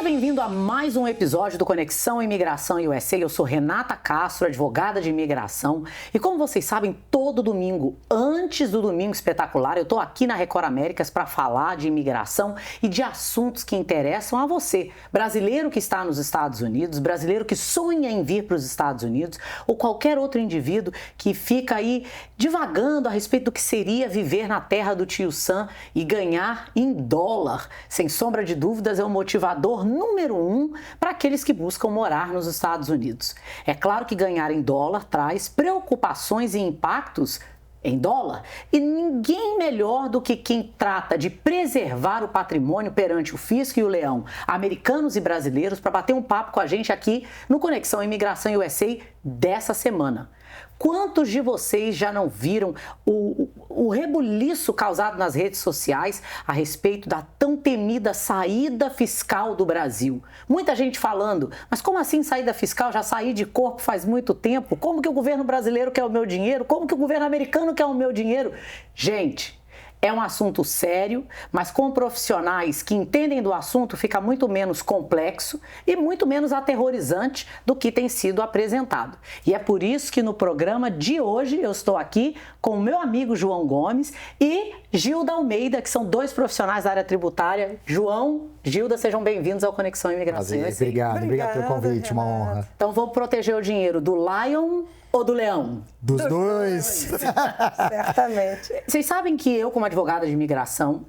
bem-vindo a mais um episódio do Conexão Imigração USA. Eu sou Renata Castro, advogada de imigração. E como vocês sabem, todo domingo, antes do Domingo Espetacular, eu tô aqui na Record Américas para falar de imigração e de assuntos que interessam a você, brasileiro que está nos Estados Unidos, brasileiro que sonha em vir para os Estados Unidos, ou qualquer outro indivíduo que fica aí divagando a respeito do que seria viver na terra do tio Sam e ganhar em dólar. Sem sombra de dúvidas, é o motivador número 1 para aqueles que buscam morar nos Estados Unidos. É claro que ganhar em dólar traz preocupações e impactos em dólar, e ninguém melhor do que quem trata de preservar o patrimônio perante o fisco e o leão, americanos e brasileiros, para bater um papo com a gente aqui no Conexão Imigração USA dessa semana. Quantos de vocês já não viram o rebuliço causado nas redes sociais a respeito da tão temida saída fiscal do Brasil? Muita gente falando, mas como assim saída fiscal? Já saí de corpo faz muito tempo. Como que o governo brasileiro quer o meu dinheiro? Como que o governo americano quer o meu dinheiro? Gente, é um assunto sério, mas com profissionais que entendem do assunto fica muito menos complexo e muito menos aterrorizante do que tem sido apresentado. E é por isso que no programa de hoje eu estou aqui com o meu amigo João Gomes e Gilda Almeida, que são dois profissionais da área tributária. João, Gilda, sejam bem-vindos ao Conexão Imigração. Obrigado pelo convite, uma honra. Então vamos proteger o dinheiro do Lion ou do leão? Dos dois. Certamente. Vocês sabem que eu, como advogada de imigração,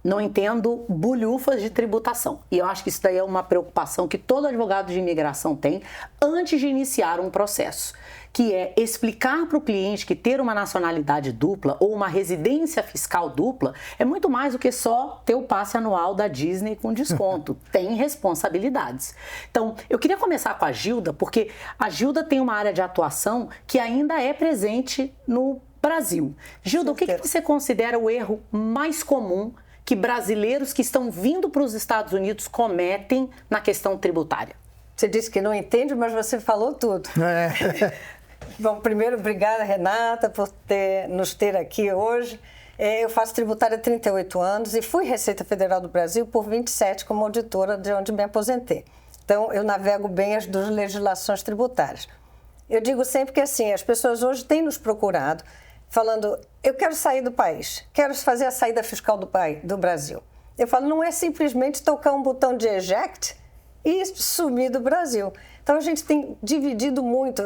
não entendo bulhufas de tributação. E eu acho que isso daí é uma preocupação que todo advogado de imigração tem antes de iniciar um processo, que é explicar para o cliente que ter uma nacionalidade dupla ou uma residência fiscal dupla é muito mais do que só ter o passe anual da Disney com desconto. Tem responsabilidades. Então, eu queria começar com a Gilda, porque a Gilda tem uma área de atuação que ainda é presente no Brasil. Gilda, o que você considera o erro mais comum que brasileiros que estão vindo para os Estados Unidos cometem na questão tributária? Você disse que não entende, mas você falou tudo. Bom, primeiro, obrigada, Renata, por nos ter aqui hoje. Eu faço tributária há 38 anos e fui Receita Federal do Brasil por 27 como auditora, de onde me aposentei. Então, eu navego bem as duas legislações tributárias. Eu digo sempre que, assim, as pessoas hoje têm nos procurado falando, eu quero sair do país, quero fazer a saída fiscal do Brasil. Eu falo, não é simplesmente tocar um botão de eject e sumir do Brasil. Então, a gente tem dividido muito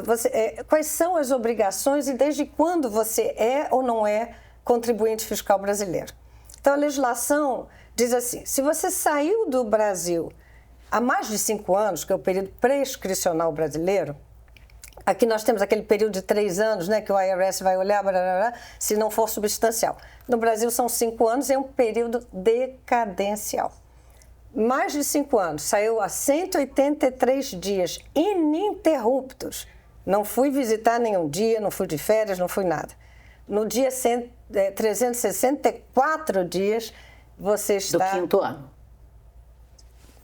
quais são as obrigações e desde quando você é ou não é contribuinte fiscal brasileiro. Então, a legislação diz assim, se você saiu do Brasil há mais de 5 anos, que é o período prescricional brasileiro, aqui nós temos aquele período de 3 anos, né, que o IRS vai olhar, se não for substancial. No Brasil são 5 anos, é um período decadencial. Mais de 5 anos, saiu há 183 dias ininterruptos. Não fui visitar nenhum dia, não fui de férias, não fui nada. No dia 364 dias, você está... Do 5º ano.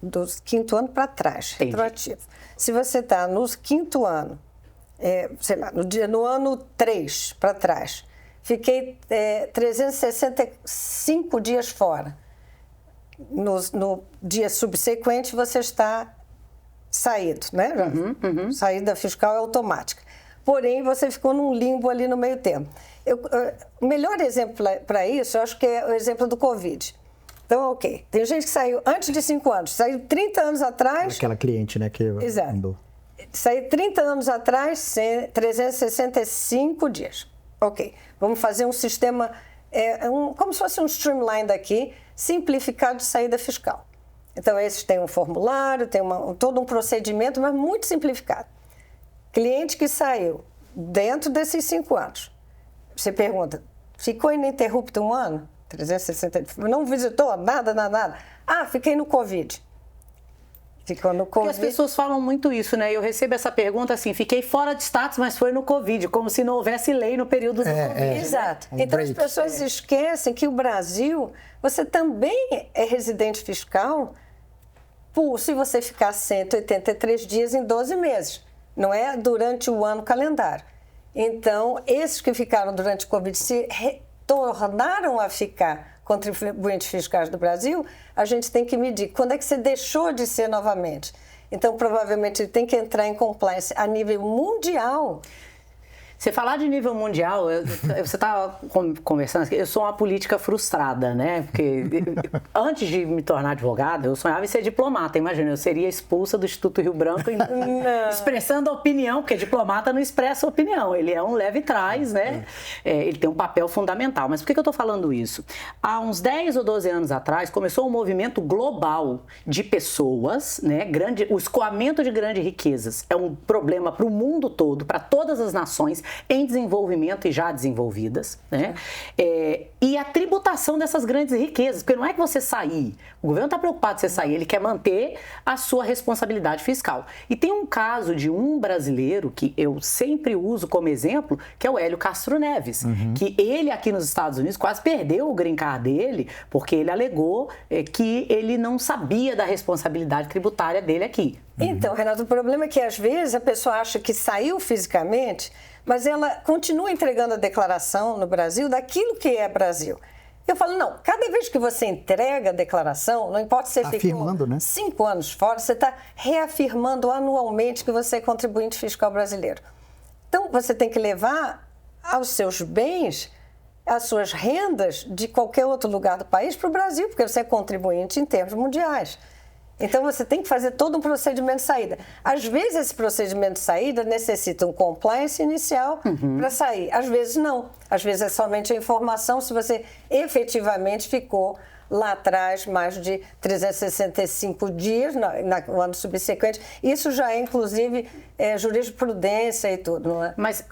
Do 5º ano para trás, retroativo. Se você está no 5º ano, sei lá, no ano 3 para trás, fiquei 365 dias fora. No dia subsequente, você está saído, né? Saída fiscal é automática. Porém, você ficou num limbo ali no meio termo. O melhor exemplo para isso, eu acho que é o exemplo do Covid. Então, ok, tem gente que saiu antes de 5 anos, saiu 30 anos atrás... Aquela cliente, né, que mandou. Saiu 30 anos atrás, 365 dias. Ok, vamos fazer um sistema, como se fosse um streamline daqui, simplificado de saída fiscal. Então, esses têm um formulário, tem todo um procedimento, mas muito simplificado. Cliente que saiu dentro desses 5 anos, você pergunta, ficou ininterrupto 1 ano? 360, não visitou? Nada. Ah, fiquei no Covid. Ficou no Covid. Porque as pessoas falam muito isso, né? Eu recebo essa pergunta assim, fiquei fora de status, mas foi no Covid, como se não houvesse lei no período do Covid. Exato. Então as pessoas esquecem que o Brasil, você também é residente fiscal se você ficar 183 dias em 12 meses. Não é durante o ano calendário. Então, esses que ficaram durante o Covid se tornaram a ficar contribuintes fiscais do Brasil, a gente tem que medir quando é que você deixou de ser novamente. Então, provavelmente, ele tem que entrar em compliance a nível mundial. Você falar de nível mundial, você estava conversando, eu sou uma política frustrada, né? Porque antes de me tornar advogada, eu sonhava em ser diplomata. Imagina, eu seria expulsa do Instituto Rio Branco expressando a opinião, porque diplomata não expressa opinião, ele é um leve trás, né? Ele tem um papel fundamental. Mas por que eu estou falando isso? Há uns 10 ou 12 anos atrás, começou um movimento global de pessoas, né? O escoamento de grandes riquezas é um problema para o mundo todo, para todas as nações, em desenvolvimento e já desenvolvidas, né? E a tributação dessas grandes riquezas, porque não é que você sair, o governo está preocupado em você sair, ele quer manter a sua responsabilidade fiscal. E tem um caso de um brasileiro que eu sempre uso como exemplo, que é o Hélio Castro Neves, que ele aqui nos Estados Unidos quase perdeu o green card dele, porque ele alegou que ele não sabia da responsabilidade tributária dele aqui. Então, Renato, o problema é que às vezes a pessoa acha que saiu fisicamente, mas ela continua entregando a declaração no Brasil daquilo que é Brasil. Eu falo, não, cada vez que você entrega a declaração, não importa se você ficou 5 anos fora, você está reafirmando anualmente que você é contribuinte fiscal brasileiro. Então, você tem que levar aos seus bens, as suas rendas de qualquer outro lugar do país para o Brasil, porque você é contribuinte em termos mundiais. Então, você tem que fazer todo um procedimento de saída. Às vezes, esse procedimento de saída necessita um compliance inicial para sair. Às vezes, não. Às vezes, é somente a informação se você efetivamente ficou lá atrás mais de 365 dias no ano subsequente. Isso já é, inclusive, jurisprudência e tudo, não é? Mas,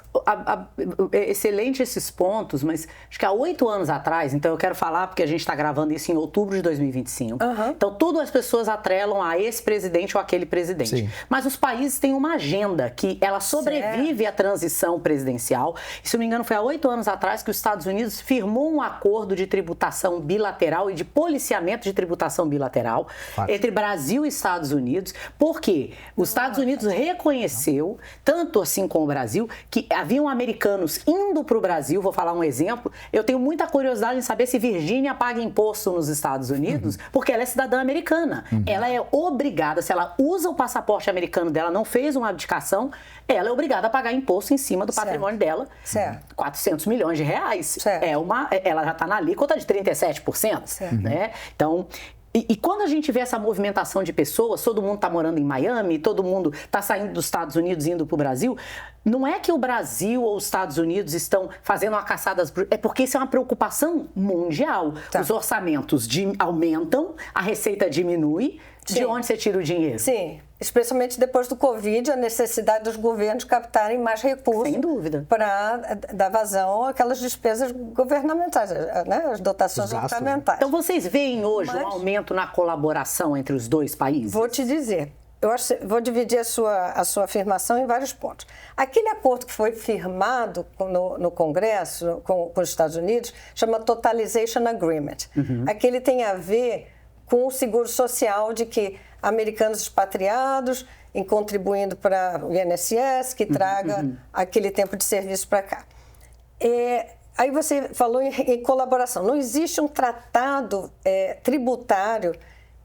excelente esses pontos, mas acho que há 8 anos atrás, então eu quero falar porque a gente está gravando isso em outubro de 2025, então tudo as pessoas atrelam a esse presidente ou aquele presidente. Sim. Mas os países têm uma agenda que ela sobrevive à transição presidencial. E, se não me engano, foi há 8 anos atrás que os Estados Unidos firmou um acordo de tributação bilateral e de policiamento de tributação bilateral entre Brasil e Estados Unidos, porque os Estados Unidos reconheceu, tanto assim como o Brasil, que haviam americanos indo para o Brasil. Vou falar um exemplo, eu tenho muita curiosidade em saber se Virgínia paga imposto nos Estados Unidos, porque ela é cidadã americana. Ela é obrigada, se ela usa o passaporte americano dela, não fez uma abdicação, ela é obrigada a pagar imposto em cima do patrimônio dela. 400 milhões de reais. Ela já está na alíquota de 37%. Né? Então, e quando a gente vê essa movimentação de pessoas, todo mundo está morando em Miami, todo mundo está saindo dos Estados Unidos e indo para o Brasil, não é que o Brasil ou os Estados Unidos estão fazendo uma caçada, é porque isso é uma preocupação mundial. Os orçamentos aumentam, a receita diminui. Sim. De onde você tira o dinheiro? Sim, especialmente depois do Covid, a necessidade dos governos captarem mais recursos. Sem dúvida. Para dar vazão àquelas despesas governamentais, né? As dotações orçamentais. Então, vocês veem hoje um aumento na colaboração entre os dois países? Vou te dizer. Vou dividir a sua afirmação em vários pontos. Aquele acordo que foi firmado no Congresso com os Estados Unidos chama Totalization Agreement. Aquele tem a ver com o seguro social de que americanos expatriados, em contribuindo para o INSS, que traga aquele tempo de serviço para cá. Aí você falou em colaboração. Não existe um tratado tributário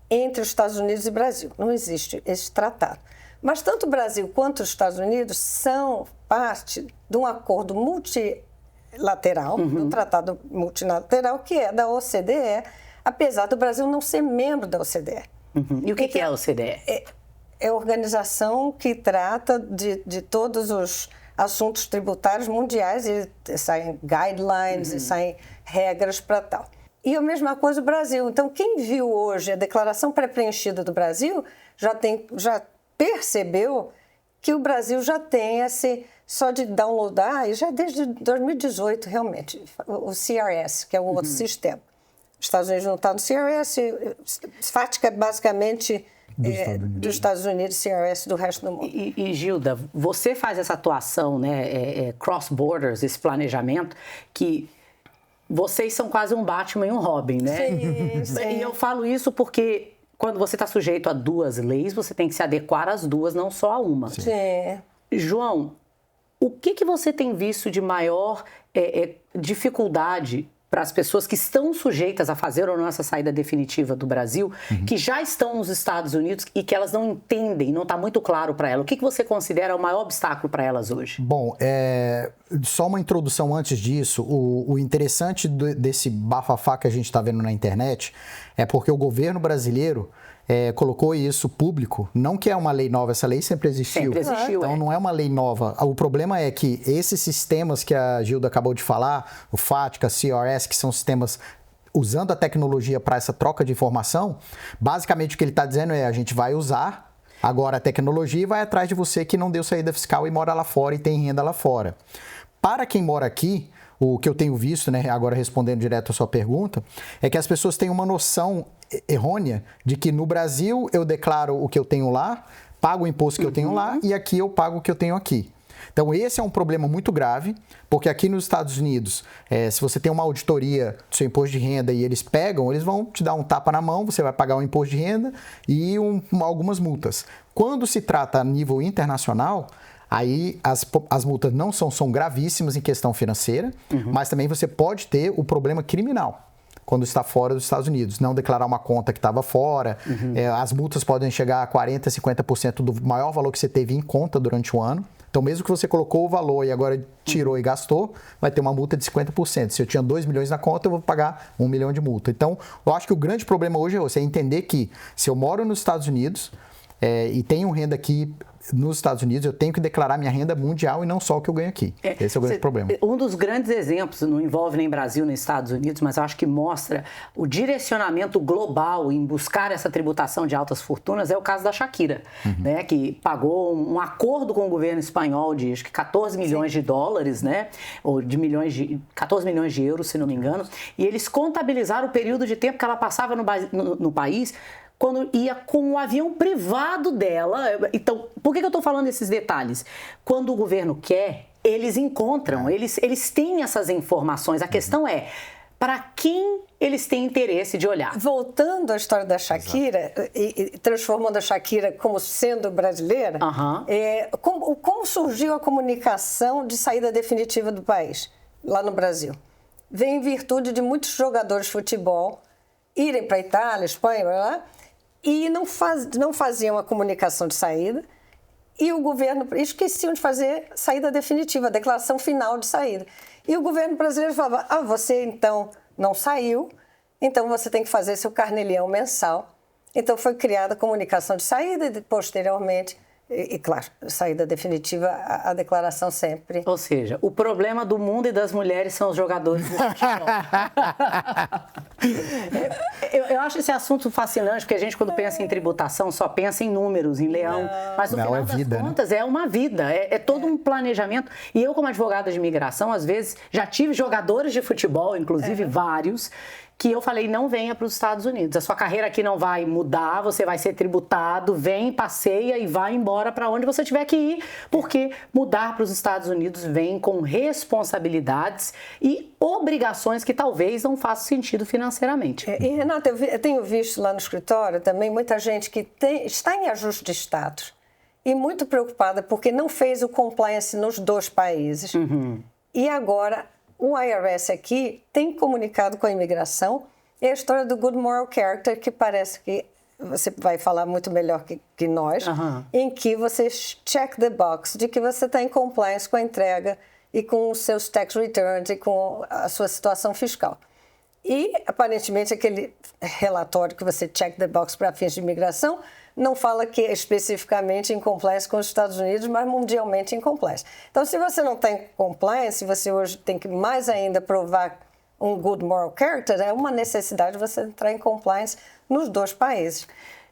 entre os Estados Unidos e Brasil. Não existe esse tratado. Mas tanto o Brasil quanto os Estados Unidos são parte de um acordo multilateral, um tratado multilateral que é da OCDE, apesar do Brasil não ser membro da OCDE. E o que é a OCDE? É a organização que trata de todos os assuntos tributários mundiais, e saem guidelines, e saem regras para tal. E a mesma coisa o Brasil. Então, quem viu hoje a declaração pré-preenchida do Brasil já percebeu que o Brasil já tem só de downloadar, e já desde 2018, realmente, o CRS, que é um outro sistema. Os Estados Unidos não estão no CRS, FATCA é basicamente dos Estados Unidos, CRS do resto do mundo. E Gilda, você faz essa atuação, né, cross-borders, esse planejamento, que vocês são quase um Batman e um Robin, né? Sim. E eu falo isso porque quando você está sujeito a 2 leis, você tem que se adequar às 2, não só a uma. Sim. João, o que você tem visto de maior dificuldade para as pessoas que estão sujeitas a fazer ou não essa saída definitiva do Brasil, que já estão nos Estados Unidos e que elas não entendem, não está muito claro para elas? O que você considera o maior obstáculo para elas hoje? Bom, só uma introdução antes disso. O interessante desse bafafá que a gente está vendo na internet é porque o governo brasileiro colocou isso público, não que é uma lei nova, essa lei sempre existiu. Sempre existiu, então não é uma lei nova. O problema é que esses sistemas que a Gilda acabou de falar, o FATCA, CRS, que são sistemas usando a tecnologia para essa troca de informação, basicamente o que ele está dizendo é: a gente vai usar agora a tecnologia e vai atrás de você que não deu saída fiscal e mora lá fora e tem renda lá fora. Para quem mora aqui, o que eu tenho visto, né, agora respondendo direto a sua pergunta, é que as pessoas têm uma noção errônea de que no Brasil eu declaro o que eu tenho lá, pago o imposto que eu tenho lá e aqui eu pago o que eu tenho aqui. Então esse é um problema muito grave, porque aqui nos Estados Unidos, se você tem uma auditoria do seu imposto de renda e eles pegam, eles vão te dar um tapa na mão, você vai pagar um imposto de renda e algumas multas. Quando se trata a nível internacional, aí as multas não são gravíssimas em questão financeira, mas também você pode ter o problema criminal quando está fora dos Estados Unidos. Não declarar uma conta que estava fora, as multas podem chegar a 40%, 50% do maior valor que você teve em conta durante o ano. Então, mesmo que você colocou o valor e agora tirou e gastou, vai ter uma multa de 50%. Se eu tinha 2 milhões na conta, eu vou pagar 1 milhão de multa. Então, eu acho que o grande problema hoje é você entender que se eu moro nos Estados Unidos e tenho renda aqui nos Estados Unidos, eu tenho que declarar minha renda mundial e não só o que eu ganho aqui. Esse é o grande problema. Um dos grandes exemplos, não envolve nem Brasil nem Estados Unidos, mas eu acho que mostra o direcionamento global em buscar essa tributação de altas fortunas, é o caso da Shakira, né, que pagou um acordo com o governo espanhol de acho que 14 milhões de dólares, né, ou de 14 milhões de euros, se não me engano, e eles contabilizaram o período de tempo que ela passava no país quando ia com o avião privado dela. Então, por que eu estou falando esses detalhes? Quando o governo quer, eles encontram, eles têm essas informações. A questão é, para quem eles têm interesse de olhar? Voltando à história da Shakira, e transformando a Shakira como sendo brasileira, como surgiu a comunicação de saída definitiva do país, lá no Brasil? Vem em virtude de muitos jogadores de futebol irem para a Itália, Espanha, lá, e não faziam a comunicação de saída, e o governo esqueciam de fazer saída definitiva, a declaração final de saída. E o governo brasileiro falava: você então não saiu, então você tem que fazer seu carnelião mensal. Então foi criada a comunicação de saída e posteriormente, e claro, saída definitiva, a declaração sempre. Ou seja, o problema do mundo e das mulheres são os jogadores de futebol. Eu acho esse assunto fascinante, porque a gente, quando pensa em tributação, só pensa em números, em leão. Mas no final das contas, é uma vida, é todo um planejamento. E eu, como advogada de imigração, às vezes já tive jogadores de futebol, inclusive vários, que eu falei: não venha para os Estados Unidos. A sua carreira aqui não vai mudar, você vai ser tributado, vem, passeia e vai embora para onde você tiver que ir, porque mudar para os Estados Unidos vem com responsabilidades e obrigações que talvez não façam sentido financeiramente. E, Renata, eu tenho visto lá no escritório também muita gente que está em ajuste de status e muito preocupada porque não fez o compliance nos 2 países. E agora o IRS aqui tem comunicado com a imigração, é a história do Good Moral Character, que parece que você vai falar muito melhor que nós, em que você check the box de que você está em compliance com a entrega e com os seus tax returns e com a sua situação fiscal. E, aparentemente, aquele relatório que você check the box para fins de imigração não fala que é especificamente em compliance com os Estados Unidos, mas mundialmente em compliance. Então, se você não tem compliance, você hoje tem que mais ainda provar um good moral character, é uma necessidade você entrar em compliance nos 2 países.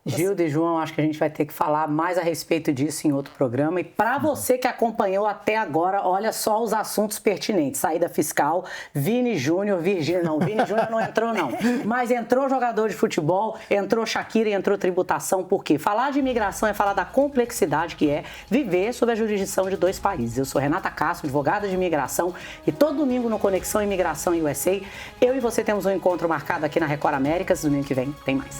Gilda e João, acho que a gente vai ter que falar mais a respeito disso em outro programa. E para você que acompanhou até agora, olha só os assuntos pertinentes. Saída fiscal, Vini Júnior, Virgínia, não, Vini Júnior não entrou não. Mas entrou jogador de futebol, entrou Shakira e entrou tributação. Por quê? Falar de imigração é falar da complexidade que é viver sob a jurisdição de 2 países. Eu sou Renata Castro, advogada de imigração, e todo domingo no Conexão Imigração USA, eu e você temos um encontro marcado aqui na Record Américas. Domingo que vem tem mais.